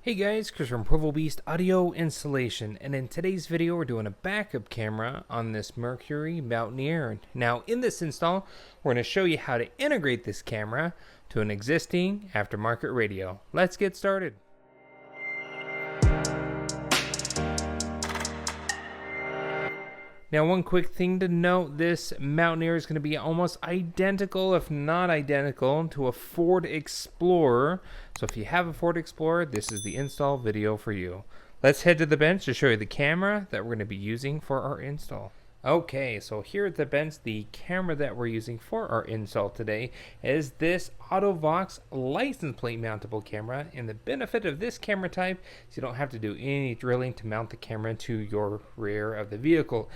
Hey guys, Chris from Provo Beast Audio Installation, and in today's video we're doing a backup camera on this Mercury Mountaineer. Now in this install, we're going to show you how to integrate this camera to an existing aftermarket radio. Let's get started. Now one quick thing to note, this Mountaineer is going to be almost identical, if not identical, to a Ford Explorer. So if you have a Ford Explorer, this is the install video for you. Let's head to the bench to show you the camera that we're going to be using for our install. Okay, so here at the bench, the camera that we're using for our install today is this AutoVox license plate mountable camera. And the benefit of this camera type is you don't have to do any drilling to mount the camera to your rear of the vehicle.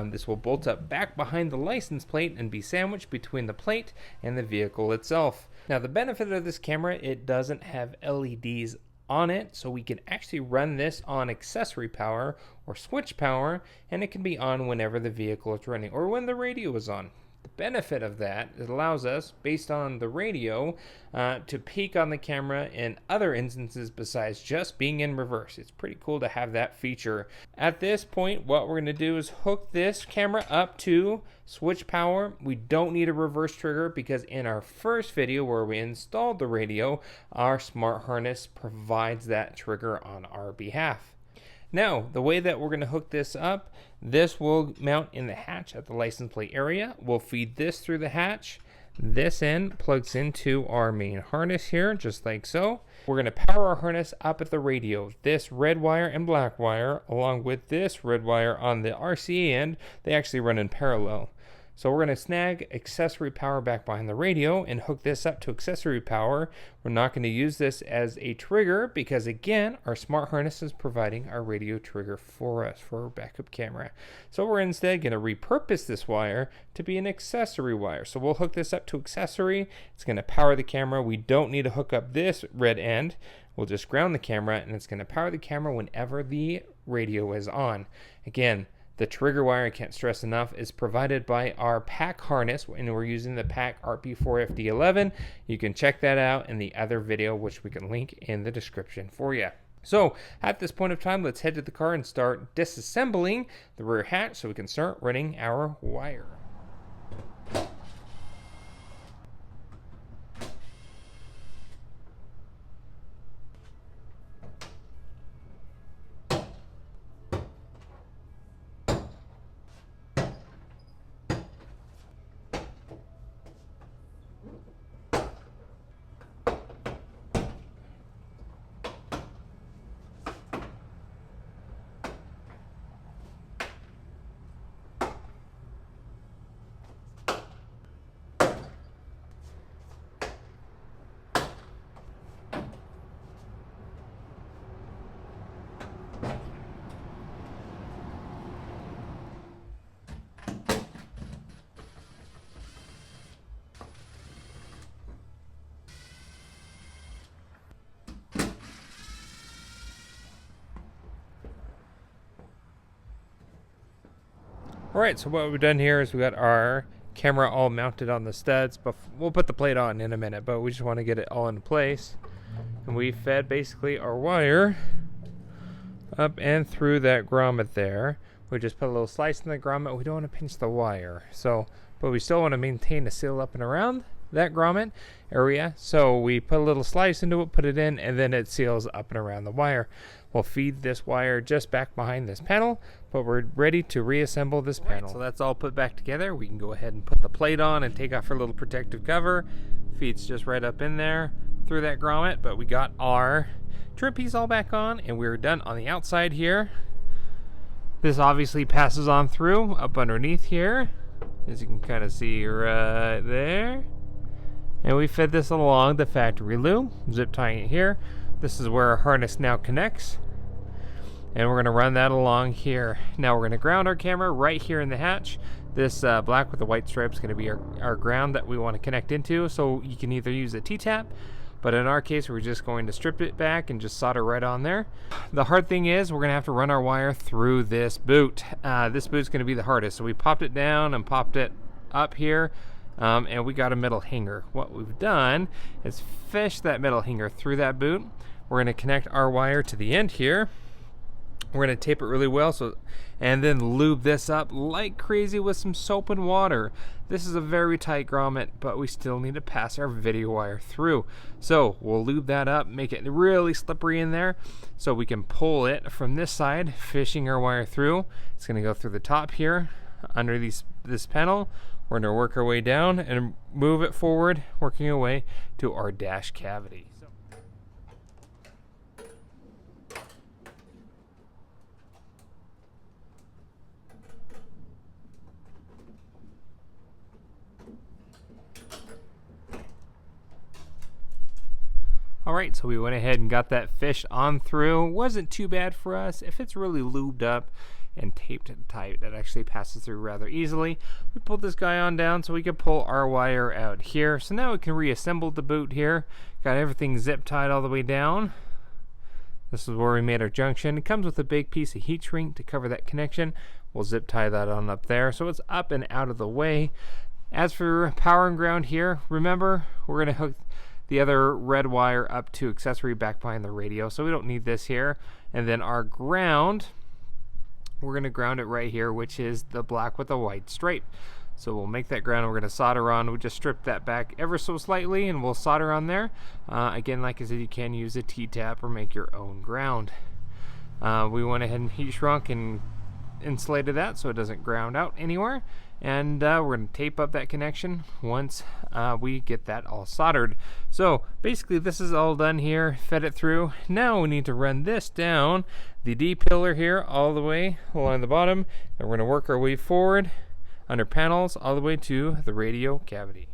This will bolt up back behind the license plate and be sandwiched between the plate and the vehicle itself. Now the benefit of this camera, it doesn't have LEDs on it, so we can actually run this on accessory power or switch power, and it can be on whenever the vehicle is running or when the radio is on. The benefit of that, it allows us, based on the radio, to peek on the camera in other instances besides just being in reverse. It's pretty cool to have that feature. At this point, what we're going to do is hook this camera up to switch power. We don't need a reverse trigger because in our first video where we installed the radio, our smart harness provides that trigger on our behalf. Now, the way that we're going to hook this up, this will mount in the hatch at the license plate area. We'll feed this through the hatch. This end plugs into our main harness here, just like so. We're going to power our harness up at the radio. This red wire and black wire, along with this red wire on the RCA end, they actually run in parallel. So we're going to snag accessory power back behind the radio and hook this up to accessory power. We're not going to use this as a trigger because, again, our smart harness is providing our radio trigger for us for our backup camera. So we're instead going to repurpose this wire to be an accessory wire. So we'll hook this up to accessory. It's going to power the camera. We don't need to hook up this red end. We'll just ground the camera, and it's going to power the camera whenever the radio is on. Again, the trigger wire, I can't stress enough, is provided by our pack harness, and we're using the pack RP4FD11. You can check that out in the other video, which we can link in the description for you. So at this point of time, let's head to the car and start disassembling the rear hatch so we can start running our wire. Alright, so what we've done here is we got our camera all mounted on the studs, but we'll put the plate on in a minute, but we just want to get it all in place. And we fed basically our wire up and through that grommet there. We just put a little slice in the grommet. We don't want to pinch the wire, but we still want to maintain a seal up and around that grommet area. So we put a little slice into it, put it in, and then it seals up and around the wire. We'll feed this wire just back behind this panel, but we're ready to reassemble this panel. Right, so that's all put back together. We can go ahead and put the plate on and take off our little protective cover. Feeds just right up in there through that grommet, but we got our trim piece all back on, and we're done on the outside here. This obviously passes on through up underneath here, as you can kind of see right there. And we fed this along the factory loop, zip tying it here. This is where our harness now connects, and we're going to run that along here. Now we're going to ground our camera right here in the hatch. This black with the white stripe is going to be our ground that we want to connect into, so you can either use a T-tap, but in our case we're just going to strip it back and just solder right on there. The hard thing is we're going to have to run our wire through this boot. This boot's going to be the hardest, so we popped it down and popped it up here. And we got a metal hanger. What we've done is fish that metal hanger through that boot, we're going to connect our wire to the end here. We're going to tape it really well, and then lube this up like crazy with some soap and water. This is a very tight grommet, but we still need to pass our video wire through. So we'll lube that up, make it really slippery in there so we can pull it from this side, fishing our wire through. It's going to go through the top here, under this panel. We're going to work our way down and move it forward, working our way to our dash cavity. Alright, so we went ahead and got that fish on through. Wasn't too bad for us. If it's really lubed up and taped tight, that actually passes through rather easily. We pulled this guy on down so we could pull our wire out here. So now we can reassemble the boot here. Got everything zip tied all the way down. This is where we made our junction. It comes with a big piece of heat shrink to cover that connection. We'll zip tie that on up there so it's up and out of the way. As for power and ground here, remember we're going to hook the other red wire up to accessory back behind the radio, so we don't need this here. And then our ground, we're going to ground it right here, which is the black with the white stripe. So we'll make that ground and we're going to solder on. We just strip that back ever so slightly and we'll solder on there. Again, like I said, you can use a T-tap or make your own ground. We went ahead and heat shrunk and insulated that so it doesn't ground out anywhere. And we're going to tape up that connection once we get that all soldered. So basically this is all done here, fed it through. Now we need to run this down the D pillar here all the way along the bottom, and we're going to work our way forward under panels all the way to the radio cavity.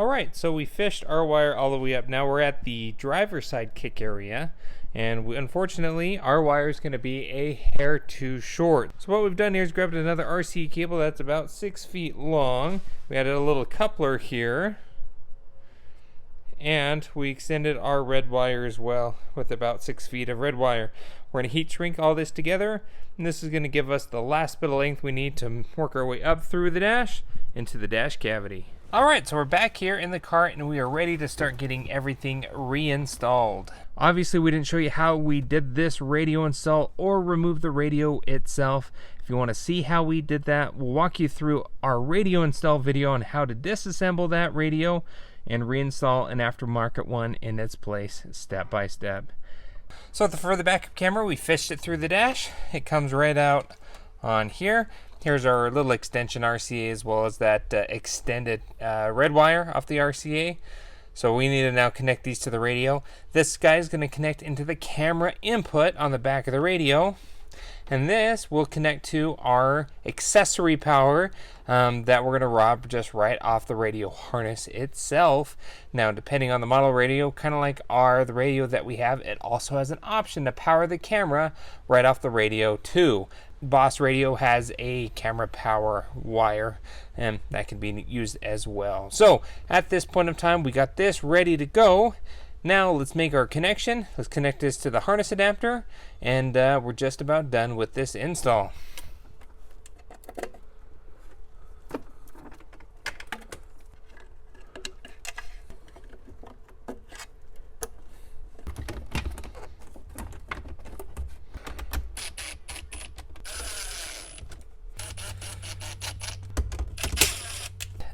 Alright, so we fished our wire all the way up. Now we're at the driver's side kick area, and unfortunately our wire is going to be a hair too short. So what we've done here is grabbed another RC cable that's about 6 feet long. We added a little coupler here, and we extended our red wire as well with about 6 feet of red wire. We're going to heat shrink all this together, and this is going to give us the last bit of length we need to work our way up through the dash into the dash cavity. Alright, so we're back here in the cart and we are ready to start getting everything reinstalled. Obviously we didn't show you how we did this radio install or remove the radio itself. If you want to see how we did that, we'll walk you through our radio install video on how to disassemble that radio and reinstall an aftermarket one in its place step by step. So for the backup camera, we fished it through the dash. It comes right out on here. Here's our little extension RCA as well as that extended red wire off the RCA. So we need to now connect these to the radio. This guy is going to connect into the camera input on the back of the radio. And this will connect to our accessory power that we're going to rob just right off the radio harness itself. Now, depending on the model radio, kind of like the radio that we have, it also has an option to power the camera right off the radio too. Boss Radio has a camera power wire, and that can be used as well. So at this point of time, we got this ready to go. Now let's make our connection. Let's connect this to the harness adapter, and we're just about done with this install.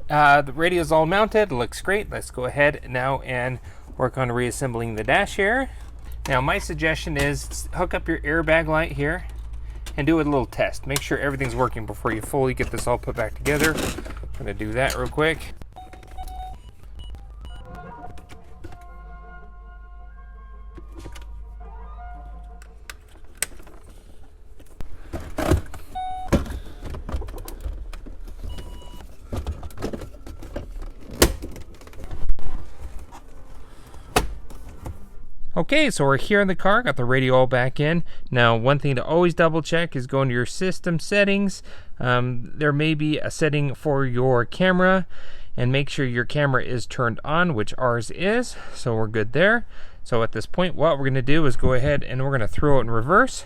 The radio's all mounted, looks great. Let's go ahead now and work on reassembling the dash here. Now my suggestion is hook up your airbag light here and do a little test. Make sure everything's working before you fully get this all put back together. I'm gonna do that real quick. Okay, so we're here in the car, got the radio all back in. Now, one thing to always double check is go into your system settings. There may be a setting for your camera, and make sure your camera is turned on, which ours is, so we're good there. So at this point, what we're gonna do is go ahead and we're gonna throw it in reverse.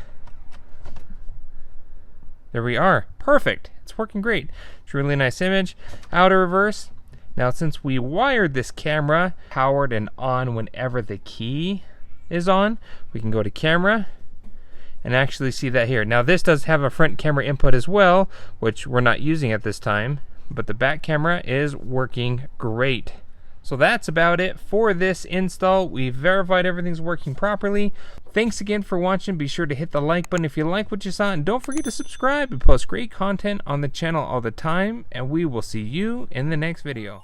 There we are, perfect, it's working great. It's a really nice image. Out of reverse. Now, since we wired this camera, powered and on whenever the key is on, we can go to camera and actually see that here. Now, this does have a front camera input as well, which we're not using at this time, but the back camera is working great. So that's about it for this install. We've verified everything's working properly. Thanks again for watching. Be sure to hit the like button if you like what you saw, and don't forget to subscribe. We post great content on the channel all the time, and we will see you in the next video.